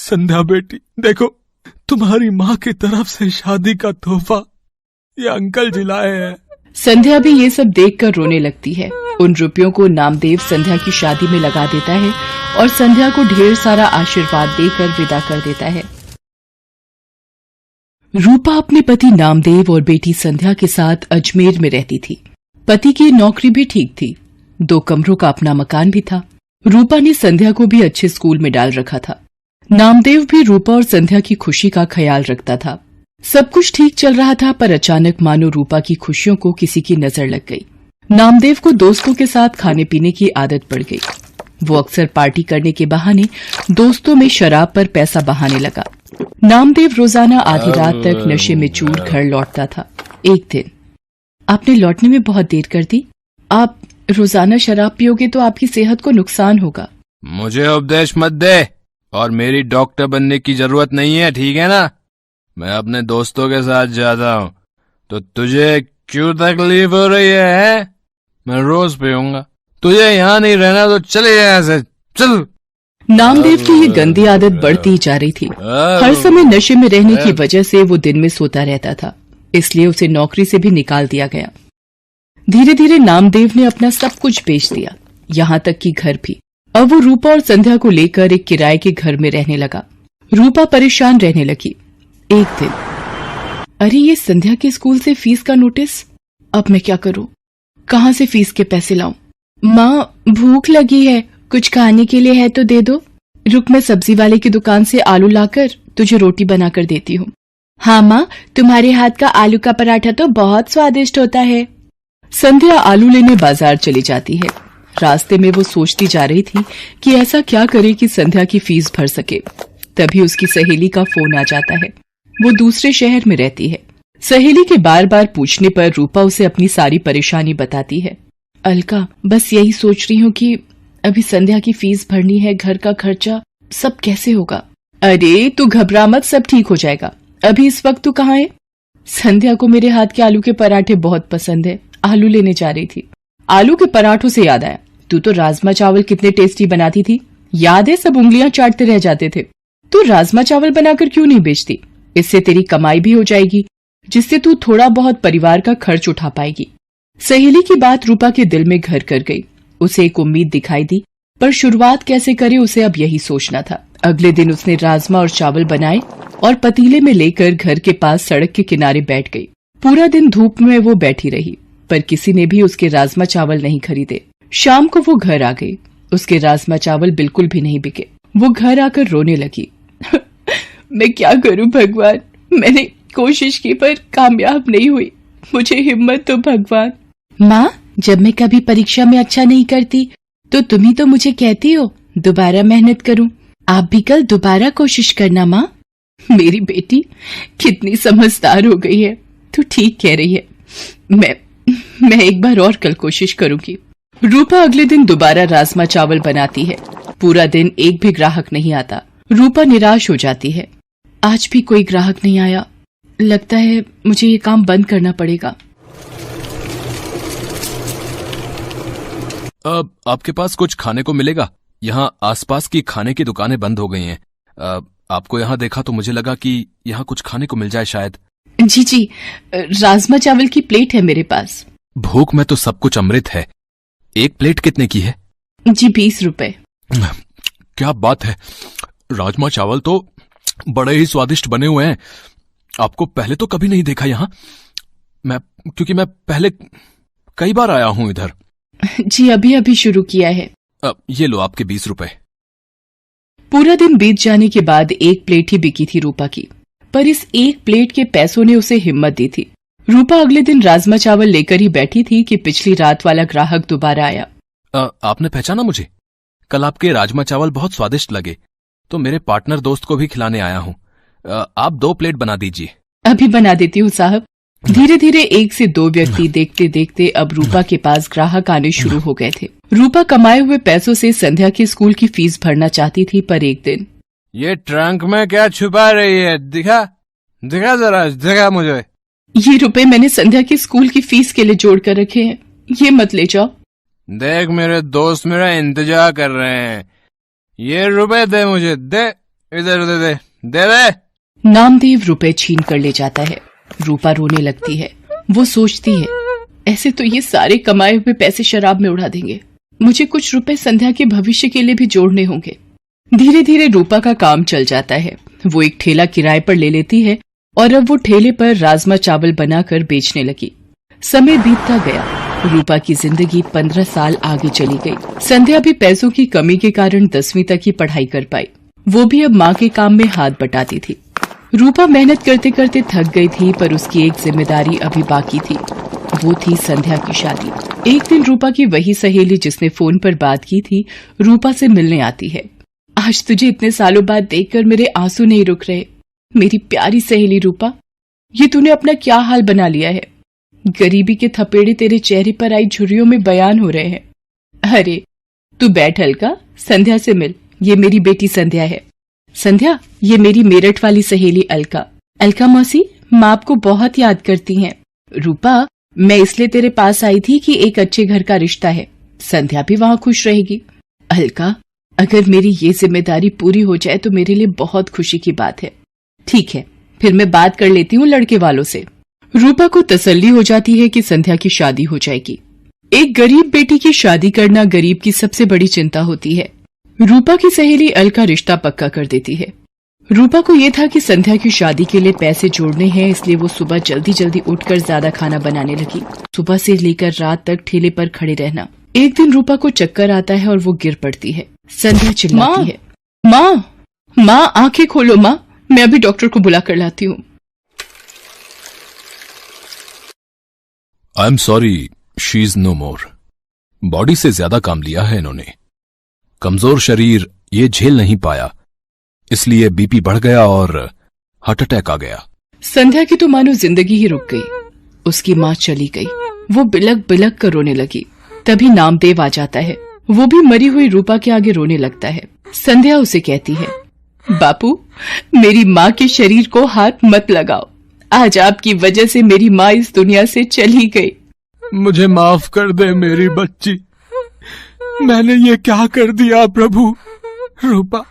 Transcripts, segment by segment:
संध्या बेटी, देखो तुम्हारी माँ की तरफ से शादी का तोहफा ये अंकल जी लाए हैं। संध्या भी ये सब देखकर रोने लगती है। उन रुपयों को नामदेव संध्या की शादी में लगा देता है और संध्या को ढेर सारा आशीर्वाद देकर विदा कर देता है। रूपा अपने पति नामदेव और बेटी संध्या के साथ अजमेर में रहती थी। पति की नौकरी भी ठीक थी, 2 कमरों का अपना मकान भी था। रूपा ने संध्या को भी अच्छे स्कूल में डाल रखा था। नामदेव भी रूपा और संध्या की खुशी का ख्याल रखता था। सब कुछ ठीक चल रहा था, पर अचानक मानो रूपा की खुशियों को किसी की नजर लग गई। नामदेव को दोस्तों के साथ खाने पीने की आदत पड़ गई। वो अक्सर पार्टी करने के बहाने दोस्तों में शराब पर पैसा बहाने लगा। नामदेव रोजाना आधी रात तक नशे में चूर घर लौटता था। एक दिन, आपने लौटने में बहुत देर कर दी। आप रोजाना शराब पियोगे तो आपकी सेहत को नुकसान होगा। मुझे उपदेश मत दे, और मेरी डॉक्टर बनने की जरूरत नहीं है, ठीक है ना? मैं अपने दोस्तों के साथ जाता हूँ, तो तुझे क्यों तकलीफ हो रही है? मैं रोज पीऊंगा। तुझे यहाँ नहीं रहना तो चले यहाँ से, चल। नामदेव की ये गंदी आदत बढ़ती जा रही थी। हर समय नशे में रहने की वजह से वो दिन में सोता रहता था, इसलिए उसे नौकरी से भी निकाल दिया गया। धीरे धीरे नामदेव ने अपना सब कुछ बेच दिया, यहाँ तक कि घर भी। अब वो रूपा और संध्या को लेकर एक किराए के घर में रहने लगा। रूपा परेशान रहने लगी। एक दिन, अरे ये संध्या के स्कूल से फीस का नोटिस। अब मैं क्या करूं? कहाँ से फीस के पैसे लाऊं? माँ, भूख लगी है, कुछ खाने के लिए है तो दे दो। रुक, मैं सब्जी वाले की दुकान से आलू लाकर तुझे रोटी बनाकर देती हूँ। हाँ माँ, तुम्हारे हाथ का आलू का पराठा तो बहुत स्वादिष्ट होता है। संध्या आलू लेने बाजार चली जाती है। रास्ते में वो सोचती जा रही थी कि ऐसा क्या करे कि संध्या की फीस भर सके। तभी उसकी सहेली का फोन आ जाता है। वो दूसरे शहर में रहती है। सहेली के बार बार पूछने पर रूपा उसे अपनी सारी परेशानी बताती है। अलका, बस यही सोच रही हूँ कि अभी संध्या की फीस भरनी है, घर का खर्चा, सब कैसे होगा। अरे तू घबरा मत, सब ठीक हो जाएगा। अभी इस वक्त तू कहाँ है? संध्या को मेरे हाथ के आलू के पराठे बहुत पसंद है, आलू लेने जा रही थी। आलू के पराठों से याद आया, तू तो राजमा चावल कितने टेस्टी बनाती थी, याद है? सब उंगलियां चाटते रह जाते थे। तू राजमा चावल बनाकर क्यों नहीं बेचती? इससे तेरी कमाई भी हो जाएगी, जिससे तू थोड़ा बहुत परिवार का खर्च उठा पाएगी। सहेली की बात रूपा के दिल में घर कर गई। उसे एक उम्मीद दिखाई दी, पर शुरुआत कैसे करे उसे अब यही सोचना था। अगले दिन उसने राजमा और चावल बनाए और पतीले में लेकर घर के पास सड़क के किनारे बैठ गई। पूरा दिन धूप में वो बैठी रही, पर किसी ने भी उसके राजमा चावल नहीं खरीदे। शाम को वो घर आ गई। उसके राजमा चावल बिल्कुल भी नहीं बिके। वो घर आकर रोने लगी। मैं क्या करूं भगवान, मैंने कोशिश की पर कामयाब नहीं हुई, मुझे हिम्मत दो भगवान। माँ, जब मैं कभी परीक्षा में अच्छा नहीं करती तो तुम ही तो मुझे कहती हो दोबारा मेहनत करूं। आप भी कल दोबारा कोशिश करना माँ। मेरी बेटी कितनी समझदार हो गई है, तू ठीक कह रही है। मैं एक बार और कल कोशिश करूंगी। रूपा अगले दिन दोबारा राजमा चावल बनाती है। पूरा दिन एक भी ग्राहक नहीं आता। रूपा निराश हो जाती है। आज भी कोई ग्राहक नहीं आया, लगता है मुझे ये काम बंद करना पड़ेगा। अब आपके पास कुछ खाने को मिलेगा? यहाँ आसपास की खाने की दुकानें बंद हो गई हैं। आपको यहाँ देखा तो मुझे लगा कि यहाँ कुछ खाने को मिल जाए शायद। जी, राजमा चावल की प्लेट है मेरे पास। भूख में तो सब कुछ अमृत है। एक प्लेट कितने की है? जी 20 रुपए। क्या बात है, राजमा चावल तो बड़े ही स्वादिष्ट बने हुए हैं। आपको पहले तो कभी नहीं देखा यहाँ, क्योंकि मैं पहले कई बार आया हूँ इधर। जी अभी शुरू किया है। ये लो आपके 20 रुपए। पूरा दिन बीत जाने के बाद एक प्लेट ही बिकी थी रूपा की, पर इस एक प्लेट के पैसों ने उसे हिम्मत दी थी। रूपा अगले दिन राजमा चावल लेकर ही बैठी थी कि पिछली रात वाला ग्राहक दोबारा आया। आपने पहचाना मुझे? कल आपके राजमा चावल बहुत स्वादिष्ट लगे, तो मेरे पार्टनर दोस्त को भी खिलाने आया हूँ। आप 2 प्लेट बना दीजिए। अभी बना देती हूँ साहब। धीरे धीरे 1 से 2 व्यक्ति देखते देखते अब रूपा के पास ग्राहक आने शुरू हो गए थे। रूपा कमाए हुए पैसों से संध्या के स्कूल की फीस भरना चाहती थी, पर एक दिन, ये ट्रंक में क्या छुपा रही है? दिखा जरा, दिखा मुझे। ये रुपए मैंने संध्या की स्कूल की फीस के लिए जोड़ कर रखे हैं, ये मत ले जाओ। देख, मेरे दोस्त मेरा इंतजार कर रहे हैं, ये रुपए दे मुझे, दे। इधर दे दे, दे दे। नामदेव रुपए छीन कर ले जाता है। रूपा रोने लगती है। वो सोचती है, ऐसे तो ये सारे कमाए हुए पैसे शराब में उड़ा देंगे, मुझे कुछ रुपए संध्या के भविष्य के लिए भी जोड़ने होंगे। धीरे धीरे रूपा का काम चल जाता है। वो एक ठेला किराए पर ले लेती है और अब वो ठेले पर राजमा चावल बनाकर बेचने लगी। समय बीतता गया। रूपा की जिंदगी 15 साल आगे चली गई। संध्या भी पैसों की कमी के कारण 10वीं तक की पढ़ाई कर पाई। वो भी अब माँ के काम में हाथ बटाती थी। रूपा मेहनत करते करते थक गई थी, पर उसकी एक जिम्मेदारी अभी बाकी थी। वो थी संध्या की शादी। एक दिन रूपा की वही सहेली जिसने फोन पर बात की थी, रूपा से मिलने आती है। आज तुझे इतने सालों बाद देखकर मेरे आंसू नहीं रुक रहे। मेरी प्यारी सहेली रूपा, ये तूने अपना क्या हाल बना लिया है। गरीबी के थपेड़े तेरे चेहरे पर आई झुर्रियों में बयान हो रहे हैं। अरे तू बैठ अलका, संध्या से मिल। ये मेरी बेटी संध्या है। संध्या, ये मेरी मेरठ वाली सहेली अलका। अलका मौसी, माँ आपको बहुत याद करती हैं। रूपा, मैं इसलिए तेरे पास आई थी कि एक अच्छे घर का रिश्ता है, संध्या भी वहाँ खुश रहेगी। अलका, अगर मेरी ये जिम्मेदारी पूरी हो जाए तो मेरे लिए बहुत खुशी की बात है। ठीक है, फिर मैं बात कर लेती हूँ लड़के वालों से। रूपा को तसल्ली हो जाती है कि संध्या की शादी हो जाएगी। एक गरीब बेटी की शादी करना गरीब की सबसे बड़ी चिंता होती है। रूपा की सहेली अलका रिश्ता पक्का कर देती है। रूपा को ये था कि संध्या की शादी के लिए पैसे जोड़ने हैं, इसलिए वो सुबह जल्दी जल्दी उठकर ज्यादा खाना बनाने लगी। सुबह से लेकर रात तक ठेले पर खड़े रहना। एक दिन रूपा को चक्कर आता है और वो गिर पड़ती है। संध्या चिल्लाती है, माँ आंखें खोलो माँ, मैं अभी डॉक्टर को बुला कर लाती हूँ। I am sorry, she is no more. Body से ज्यादा काम लिया है इन्होंने। कमजोर शरीर ये झेल नहीं पाया, इसलिए बीपी बढ़ गया और हार्ट अटैक आ गया। संध्या की तो मानो जिंदगी ही रुक गई। उसकी माँ चली गई। वो बिलक बिलक कर रोने लगी। तभी नामदेव आ जाता है। वो भी मरी हुई रूपा के आगे रोने लगता है। संध्या उसे कहती है, बापू, मेरी माँ के शरीर को हाथ मत लगाओ। आज आपकी वजह से मेरी माँ इस दुनिया से चली गई। मुझे माफ कर दे मेरी बच्ची, मैंने ये क्या कर दिया प्रभु। रूपा,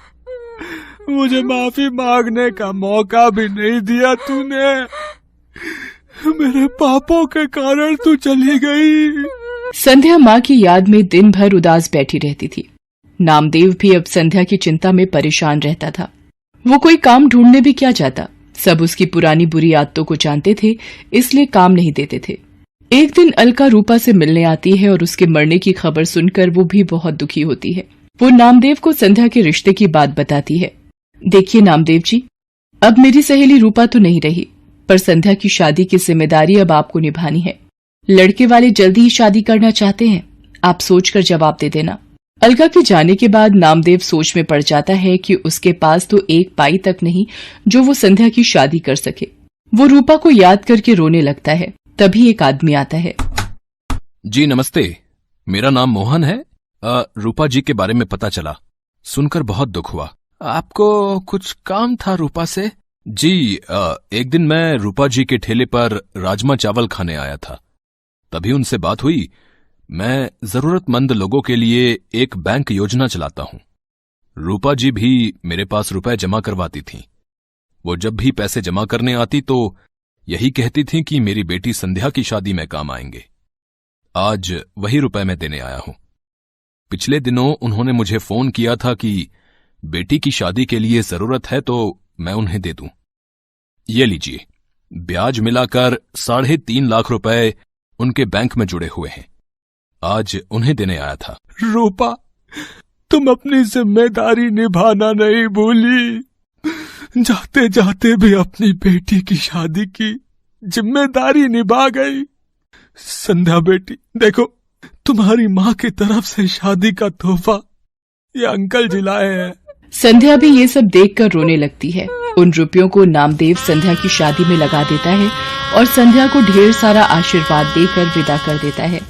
मुझे माफी मांगने का मौका भी नहीं दिया तूने। मेरे पापों के कारण तू चली गई। संध्या माँ की याद में दिन भर उदास बैठी रहती थी। नामदेव भी अब संध्या की चिंता में परेशान रहता था। वो कोई काम ढूंढने भी क्या जाता। सब उसकी पुरानी बुरी आदतों को जानते थे, इसलिए काम नहीं देते थे। एक दिन अलका रूपा से मिलने आती है और उसके मरने की खबर सुनकर वो भी बहुत दुखी होती है। वो नामदेव को संध्या के रिश्ते की बात बताती है। देखिए नामदेव जी, अब मेरी सहेली रूपा तो नहीं रही, पर संध्या की शादी की जिम्मेदारी अब आपको निभानी है। लड़के वाले जल्दी ही शादी करना चाहते हैं, आप सोचकर जवाब दे देना। अलका के जाने के बाद नामदेव सोच में पड़ जाता है कि उसके पास तो एक पाई तक नहीं जो वो संध्या की शादी कर सके। वो रूपा को याद करके रोने लगता है। तभी एक आदमी आता है। जी नमस्ते, मेरा नाम मोहन है। रूपा जी के बारे में पता चला, सुनकर बहुत दुख हुआ। आपको कुछ काम था रूपा से? जी, एक दिन मैं रूपा जी के ठेले पर राजमा चावल खाने आया था, तभी उनसे बात हुई। मैं जरूरतमंद लोगों के लिए एक बैंक योजना चलाता हूं। रूपा जी भी मेरे पास रुपए जमा करवाती थीं। वो जब भी पैसे जमा करने आती तो यही कहती थीं कि मेरी बेटी संध्या की शादी में काम आएंगे। आज वही रुपए मैं देने आया हूं। पिछले दिनों उन्होंने मुझे फोन किया था कि बेटी की शादी के लिए जरूरत है तो मैं उन्हें दे दूं। ये लीजिए, ब्याज मिलाकर 3.5 लाख रुपए उनके बैंक में जुड़े हुए हैं। आज उन्हें देने आया था। रूपा, तुम अपनी जिम्मेदारी निभाना नहीं भूली। जाते जाते भी अपनी बेटी की शादी की जिम्मेदारी निभा गई। संध्या बेटी, देखो, तुम्हारी माँ की तरफ से शादी का तोहफा ये अंकल जी लाए हैं। संध्या भी ये सब देखकर रोने लगती है। उन रुपयों को नामदेव संध्या की शादी में लगा देता है और संध्या को ढेर सारा आशीर्वाद देकर विदा कर देता है।